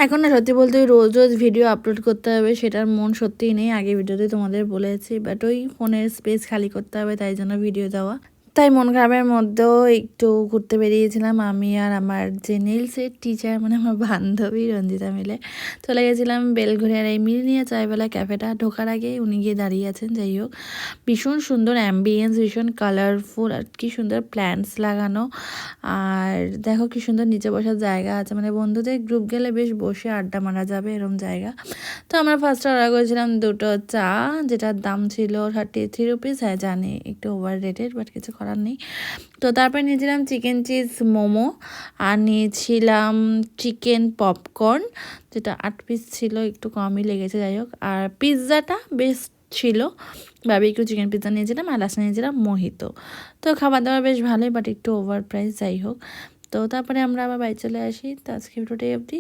এখন না সত্যি বলতে ওই রোজ রোজ ভিডিও আপলোড করতে হবে সেটার মন সত্যিই নেই। আগে ভিডিওতে তোমাদের বলেছি, বাট ওই ফোনের স্পেস খালি করতে হবে, তাই জন্য ভিডিও দেওয়া। তাই মন খারাপের মধ্যেও একটু ঘুরতে বেরিয়েছিলাম আমি আর আমার যে নেলসের টিচার, মানে আমার বান্ধবী রঞ্জিতা মিলে চলে গেছিলাম বেলঘরিয়ার এই মিলনিয়া চায়বেলা ক্যাফেটা। ঢোকার আগে উনি গিয়ে দাঁড়িয়ে আছেন। যাই হোক, ভীষণ সুন্দর অ্যাম্বিয়েন্স, ভীষণ কালারফুল, আর কি সুন্দর প্ল্যান্টস লাগানো। আর দেখো কি সুন্দর নিচে বসার জায়গা আছে, মানে বন্ধুদের গ্রুপ গেলে বেশ বসে আড্ডা মারা যাবে এরম জায়গা। তো আমরা ফার্স্টে অর্ডার করেছিলাম দুটো চা, যেটার দাম ছিল 33 রুপিস। হ্যাঁ জানি একটু ওভার রেটেড, বাট কিছু করার নেই। তো তারপর নিয়েছিলাম চিকেন চিজ মোমো, আর নিয়েছিলাম চিকেন পপকর্ন, যেটা 8 পিস ছিল, একটু কমই লেগেছে। যাই হোক, আর পিৎজাটা বেশ ছিল, বারবিকিউ চিকেন পিৎজা নিয়েছিলাম, আর লাস্টে নিয়েছিলাম মোহিতো। তো খাবার দাবার বেশ ভালোই, বাট একটু ওভার প্রাইস। যাই হোক, তো তারপরে আমরা আবার বাড়ি চলে আসি। তো আজকে ভিডিওটা অবধি।